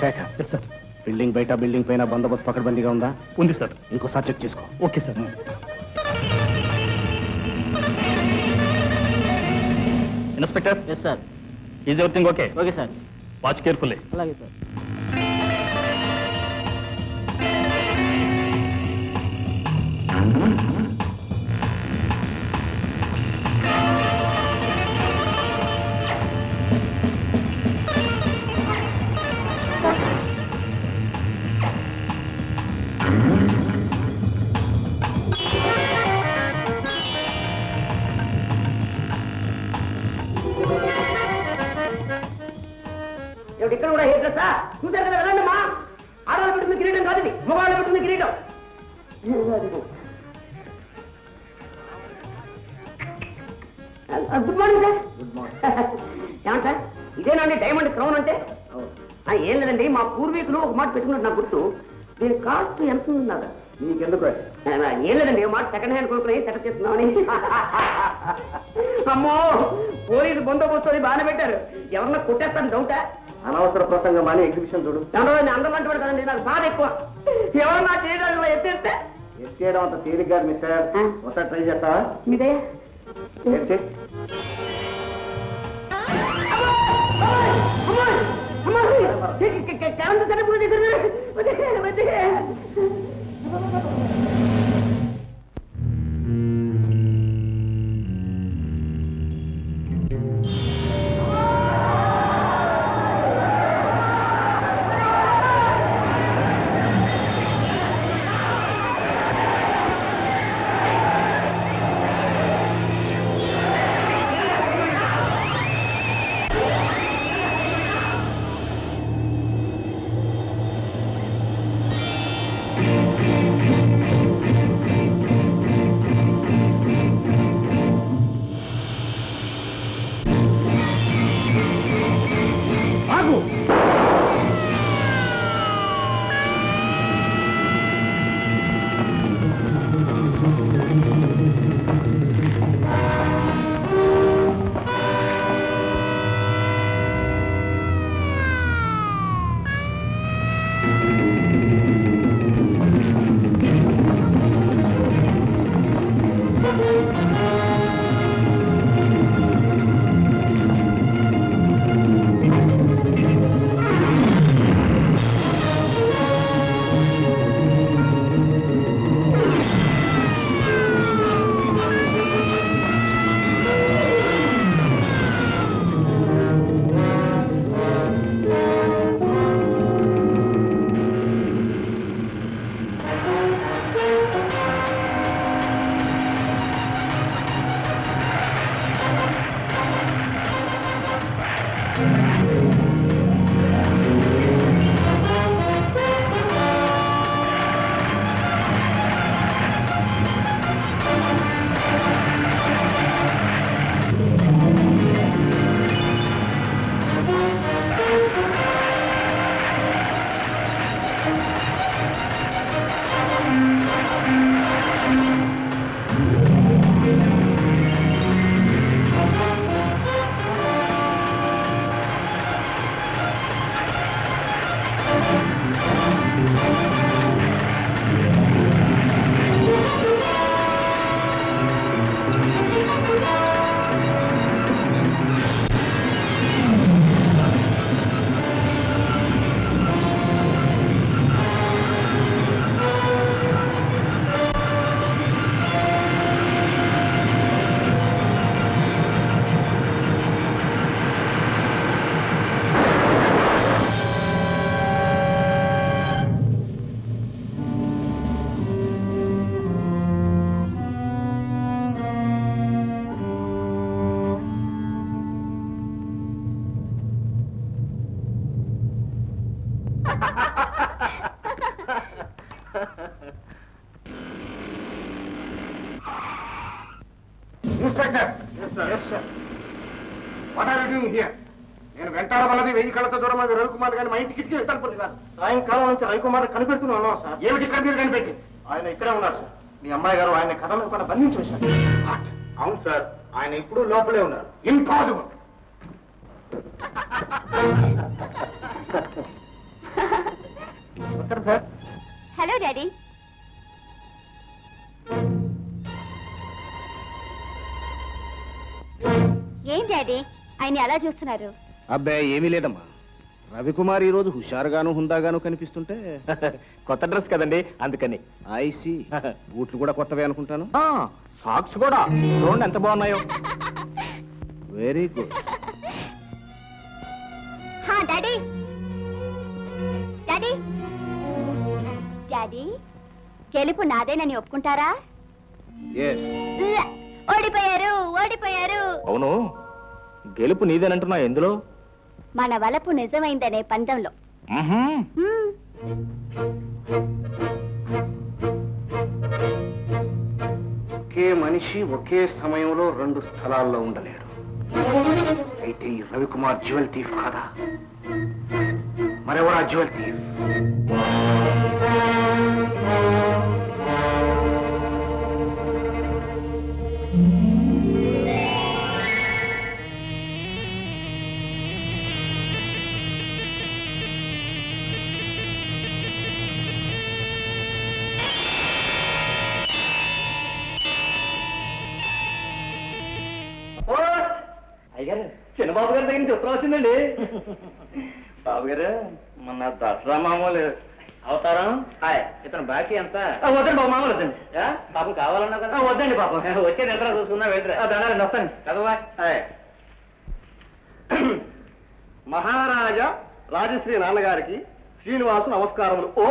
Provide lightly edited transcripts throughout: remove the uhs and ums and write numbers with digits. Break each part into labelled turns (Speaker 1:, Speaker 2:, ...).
Speaker 1: Shekhar sir, building బయట building పైన బందోబస్తు పకడ్బందీగా ఉందా?
Speaker 2: ఉంది సార్.
Speaker 1: ఇంకోసారి చెక్ చేసుకో.
Speaker 2: Okay sir. Inspector.
Speaker 3: Yes sir.
Speaker 2: Is everything okay?
Speaker 3: Okay sir.
Speaker 2: Watch carefully.
Speaker 3: అలాగే సార్.
Speaker 4: ఇక్కడ కూడా హెడ్ డ్రెస్సా? చూసారు కదా, వెళ్ళండమ్మా. ఆడవాళ్ళు పెట్టుకున్న కిరీటం కాదు ఇది, మగవాళ్ళు పెట్టుకున్న కిరీటం. Good morning sir. Good morning. ఏమంట సార్, ఇదేనండి డైమండ్ క్రౌన్ అంటే? ఏం లేదండి, మా పూర్వీకులు ఒక మాట పెట్టుకున్నట్టు నాకు గుర్తు. దీని కాస్ట్ ఎంత ఉంటున్నారా?
Speaker 1: నీకెందుకు?
Speaker 4: ఏం లేదండి, మాట సెకండ్ హ్యాండ్ కొనుక్కుని సెటప్ చేస్తున్నామని. అమ్మో, పోలీసు బందోబస్తు బాగానే పెట్టారు. ఎవరన్నా కొట్టేస్తాను డౌటా?
Speaker 1: అనవసర ప్రసంగం అని ఎగ్జిబిషన్ చూడు.
Speaker 4: అందరూ అంటున్నాడు కదండి, నాకు బాధ ఎక్కువ. ఎవరన్నా చేయడానికి ఎత్తేస్తే
Speaker 1: ఎత్తేయడం అంత తేలిగ్గా మిస్టర్. ఒకసారి ట్రై చేస్తావా?
Speaker 4: మీదే కరెంట్ సరిపోతుంది.
Speaker 1: నేను వెంటాడ వల్లది 1000 కళ్ళతో దూరం రవికుమార్ గారిని మా ఇంటికి వెళ్తాను కాదు.
Speaker 2: సాయంకాలం నుంచి రవికుమార్ కనిపెడుతున్నాను సార్.
Speaker 1: ఏమిటి ఇక్కడ మీరు కనిపెట్టి?
Speaker 2: ఆయన ఇక్కడే ఉన్నారు సార్. మీ అమ్మాయి గారు ఆయన కథ మీద బంధించి వచ్చారు.
Speaker 1: అవును సార్, ఆయన ఇప్పుడు లోపలే ఉన్నారు. ఇంపాసిబుల్.
Speaker 2: సార్.
Speaker 3: Hello daddy. ఏం డాడీ ఆయన ఎలా చూస్తున్నారు?
Speaker 1: అబ్బాయి ఏమీ లేదమ్మా, రవికుమార్ ఈ రోజు హుషారుగాను హుందాగాను కనిపిస్తుంటే
Speaker 2: కొత్త డ్రెస్ కదండి అందుకని.
Speaker 1: ఐసి బూట్లు కూడా కొత్తవే అనుకుంటాను.
Speaker 2: సాక్స్ కూడా చూడండి ఎంత బాగున్నాయో.
Speaker 1: Very good.
Speaker 3: Daddy daddy daddy గెలుపు నాదేనని ఒప్పుకుంటారా? ఓడిపోయారు ఓడిపోయారు.
Speaker 2: అవును, గెలుపు నీదేనంటున్నా. ఎందులో?
Speaker 3: మన వలపు నిజమైందనే పందెంలో.
Speaker 1: ఒకే మనిషి ఒకే సమయంలో రెండు స్థలాల్లో ఉండలేడు. అయితే ఈ రవికుమార్ జ్యువెల్ థీఫ్ కాదా? మరెవరా జ్యువెల్ థీఫ్?
Speaker 2: అయ్యారు, చిన్నబాబు గారి దగ్గర నుంచి ఉత్తరం వచ్చిందండి. బాబు గారు, మొన్న దసరా మామూలు అవతారం. ఇతను బాకీ ఎంత? వద్దండి బాబు, మామూలు వద్దండి. పాపం కావాలన్నా కదా. వద్దండి పాపం, వచ్చే నిద్ర చూసుకుందా వెళ్ళి. దండాలండి, వస్తాను కదవా.
Speaker 1: మహారాజా రాజశ్రీ నాన్నగారికి శ్రీనివాసు నమస్కారములు. ఓ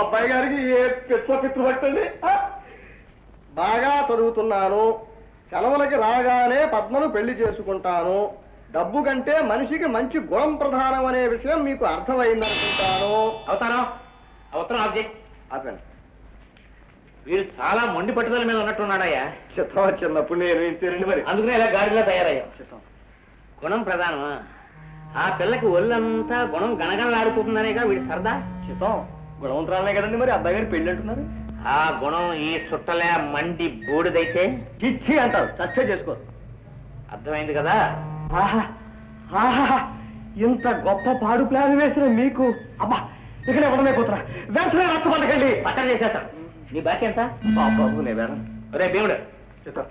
Speaker 1: అబ్బాయి గారికి ఏ పిచ్చు పట్టండి. బాగా చదువుతున్నాను, సెలవులకి రాగానే పద్మను పెళ్లి చేసుకుంటాను. డబ్బు కంటే మనిషికి మంచి గుణం ప్రధానం అనే విషయం మీకు అర్థమైందనుకుంటాను.
Speaker 2: అవుతాను. అవసరం ఆబ్జెక్ట్
Speaker 1: అతను
Speaker 2: వీడు చాలా మొండి పట్టుదల మీద ఉన్నట్టున్నాడయ్యా.
Speaker 1: చిత్తం వచ్చినప్పుడు నేను ఇంతేనండి మరి.
Speaker 2: అందుకనే ఇలా గాడిలో తయారయ్యా. చిత్తం గుణం ప్రధానమా? ఆ పిల్లకి ఒళ్ళంతా గుణం గణగణలాడిపోతుందనేగా వీడి సరదా.
Speaker 1: చిత్తం గుణవంతురాలనే కదండి మరి అబ్బాయి గారు పెళ్లి అంటున్నారు.
Speaker 2: ఆ గుణం ఈ చుట్టలే మండి బూడిదైతే
Speaker 1: ఇచ్చి అంటారు, చచ్చే చేసుకోరు.
Speaker 2: అర్థమైంది కదా?
Speaker 1: ఆహా ఆహా, ఇంత గొప్ప పాడు ప్లాన్ వేసిన మీకు అబ్బా ఇక్కడ ఎవడమే పోతున్నా. వెంటనే రచ్చబండకండి,
Speaker 2: పక్కన చేసేస్తాం. నీ బాకీ ఎంత?
Speaker 1: బాబు నే వేరం.
Speaker 2: రే దేవుడు,
Speaker 1: చిత్తం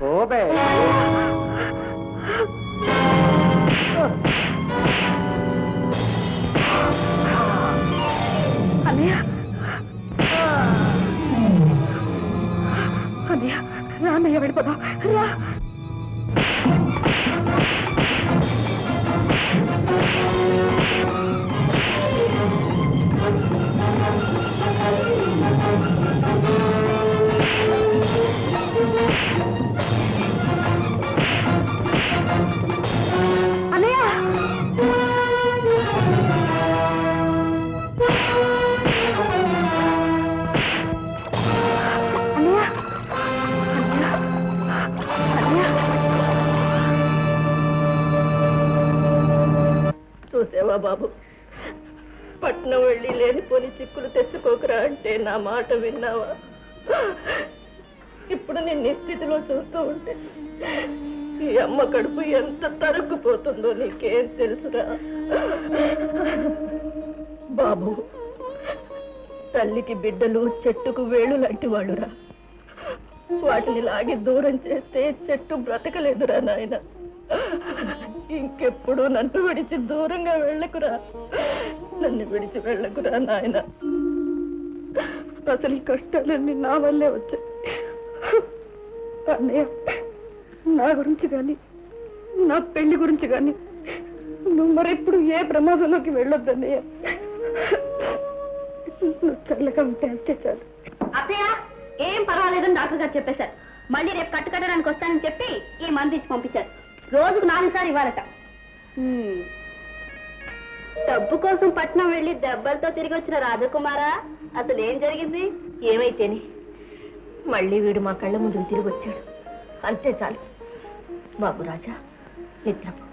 Speaker 1: ఓబే
Speaker 5: అన్నయ్య అన్నయ్య రా అన్నయ్య వెళ్ళిపోదాం రా. చూసావా బాబు, పట్నం వెళ్ళి లేనిపోని చిక్కులు తెచ్చుకోకరా అంటే నా మాట విన్నావా? ఇప్పుడు నేను స్థితిలో చూస్తూ ఉంటే ఈ అమ్మ కడుపు ఎంత తరుక్కుపోతుందో నీకేం తెలుసురా బాబు. తల్లికి బిడ్డలు చెట్టుకు వేళ్ళు లాంటి వాళ్ళురా. వాటిని లాగి దూరం చేస్తే చెట్టు బ్రతకలేదురా నాయన. ఇంకెప్పుడు నన్ను విడిచి దూరంగా వెళ్ళకురా, నన్ను విడిచి వెళ్ళకురా నాయన. అసలు ఈ కష్టాలన్నీ నా వల్లే వచ్చాయి అన్నయ్య. నా గురించి కానీ నా పెళ్లి గురించి కానీ నువ్వు మరెప్పుడు ఏ ప్రమాదంలోకి వెళ్ళొద్దన్నయ్య. నువ్వు చల్లగా ఉంటే అంతే చాలు.
Speaker 3: అత్తయ్య ఏం పర్వాలేదని డాక్టర్ గారు చెప్పేశారు. మళ్ళీ రేపు కట్టడానికి వస్తానని చెప్పి ఈ మంది ఇచ్చి పంపించారు. రోజుకు 4 సార్లు ఇవ్వాలట. డబ్బు కోసం పట్నం వెళ్ళి దెబ్బలతో తిరిగి వచ్చిన రాజకుమారా, అసలు ఏం జరిగింది?
Speaker 5: ఏమైతేనే మళ్ళీ వీడు మా కళ్ళ ముందుకు తిరిగి వచ్చాడు, అంతే చాలు. బాబు రాజా నిద్రపో.